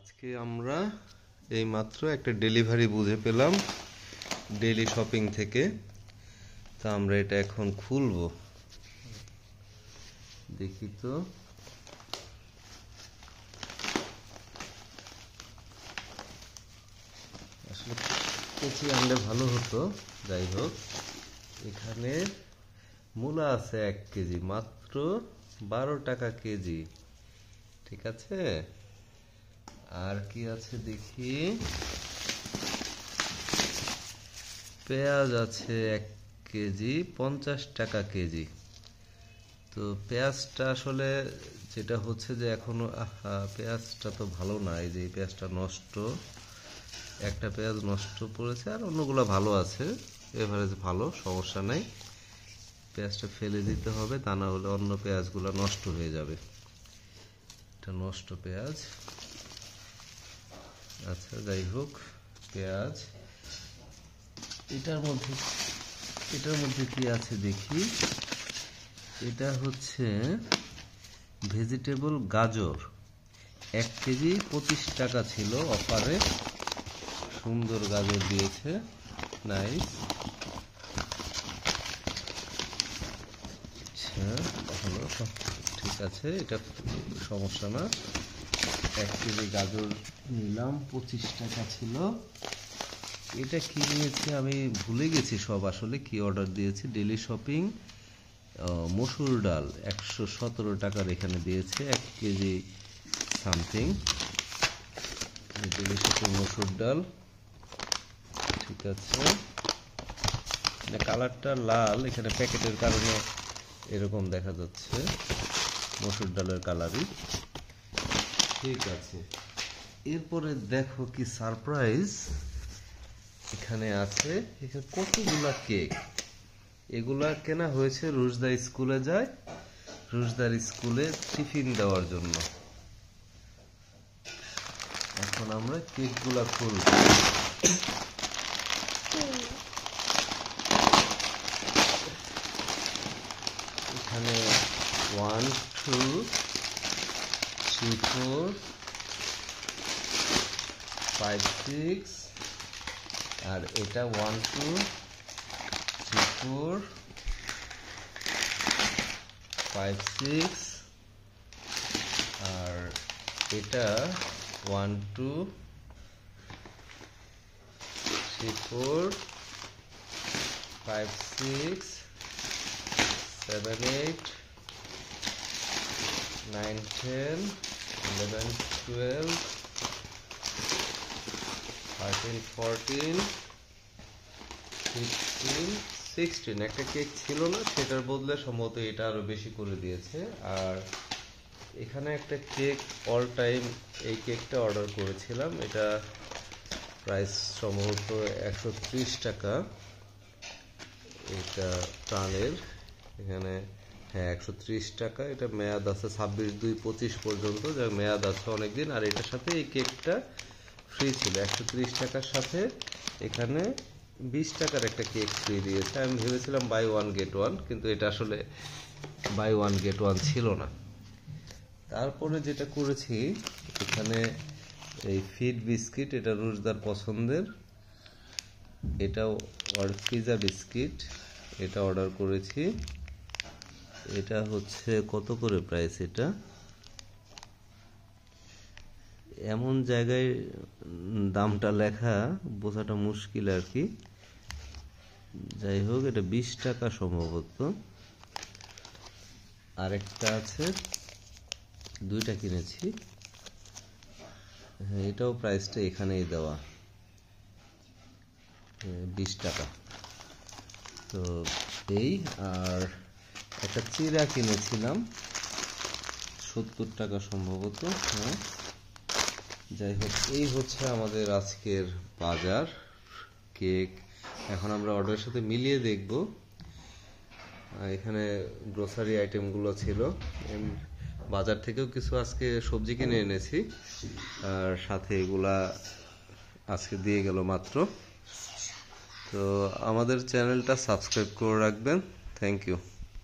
আজকে আমরা এইমাত্র একটা ডেলিভারি বুঝে পেলাম ডেইলি শপিং থেকে। তা আমরা এটা এখন খুলবো, দেখি তো। আসলে কেচি আনলে ভালো হতো, যাই হোক। এখানে মূলা আছে 1 কেজি, মাত্র 12 টাকা কেজি। ঠিক আছে, আর কি আছে দেখি। পেঁয়াজ আছে 1 কেজি, 50 টাকা কেজি। তো পেঁয়াজটা আসলে যেটা হচ্ছে যে এখনো পেঁয়াজটা তো ভালো না, এই যে এই পেঁয়াজটা নষ্ট, একটা পেঁয়াজ নষ্ট পড়েছে, আর অন্যগুলো ভালো আছে, এভারেজ ভালো, সমস্যা নাই। পেঁয়াজটা ফেলে দিতে হবে, তা না হলে অন্য পেঁয়াজগুলো নষ্ট হয়ে যাবে। এটা নষ্ট পেঁয়াজ। আচ্ছা, যাই হোক, পেঁয়াজ। এটার মধ্যে কি আছে দেখি। এটা হচ্ছে ভেজিটেবল গাজর, 1 কেজি 25 টাকা ছিল অফারে। সুন্দর গাজর দিয়েছে, নাইস। আচ্ছা, হলো, ঠিক আছে, এটা সমস্যা না। 1 কেজি গাজর নিলাম, 25 টাকা ছিল। এটা কি নিয়েছি আমি ভুলে গেছি সব, আসলে কি অর্ডার দিয়েছি। ডেইলি শপিং মসুর ডাল 117 টাকার এখানে দিয়েছে, 1 কেজি সামথিং। ডেইলি শপিং মসুর ডাল, ঠিক আছে। কালারটা লাল, এখানে প্যাকেটের কারণে এরকম দেখা যাচ্ছে, মসুর ডালের কালারই। ঠিক আছে, এরপরে দেখো কি সারপ্রাইজ এখানে আছে। এখানে কতগুলা কেক, এগুলা কেনা হয়েছে রুশদা স্কুলে যায়, রুশদার স্কুলে টিফিন দেওয়ার জন্য। এখন আমরা কেকগুলা খুলব। এখানে 1 2 3 4 5 6, আর এটা 1 2 3 4 5 6, আর এটা 1 2 3 4 5 6 7 8 9 10 11 12 13 14 15 16। একটা কেক ছিল না, সেটার বদলে সম্ভবত এটা আরো বেশি করে দিয়েছে। আর এখানে একটা কেক, অল টাইম এই কেকটা অর্ডার করেছিলাম, এটা প্রাইস সম্ভবত 130 টাকা। এটা প্রাণের, এখানে হ্যাঁ 130 টাকা। এটা মেয়াদ আছে 26/2/25 পর্যন্ত, যার মেয়াদ আছে অনেকদিন। আর এটার সাথে এই কেকটা ফ্রি ছিল, 130 টাকার সাথে এখানে 20 টাকার একটা কেক ফ্রি দিয়েছে। আমি ভেবেছিলাম বাই 1 গেট 1, কিন্তু এটা আসলে বাই 1 গেট 1 ছিল না। তারপরে যেটা করেছি, এখানে এই ফিড বিস্কিট, এটা রুশদার পছন্দের, এটাও পিজা বিস্কিট, এটা অর্ডার করেছি। এটা হচ্ছে কত করে প্রাইস, এটা এমন জায়গায় দামটা লেখা বোঝাটা মুশকিল আর কি। যাই হোক, এটা 20 টাকা সম্ভবত। আরেকটা আছে, 2টা কিনেছি। হ্যাঁ, এটাও প্রাইসটা এখানেই দেওয়া, 20 টাকা। তো এই, আর একটা চিড়া কিনেছিলাম 70 টাকা সম্ভবত। হ্যাঁ, যাই হোক, এই হচ্ছে আমাদের আজকের বাজার কেক। এখন আমরা অর্ডারের সাথে মিলিয়ে দেখব। এখানে গ্রোসারি আইটেমগুলো ছিল, বাজার থেকেও কিছু আজকে সবজি কিনে এনেছি, আর সাথে এগুলা আজকে দিয়ে গেল মাত্র। তো আমাদের চ্যানেলটা সাবস্ক্রাইব করে রাখবেন। Thank you.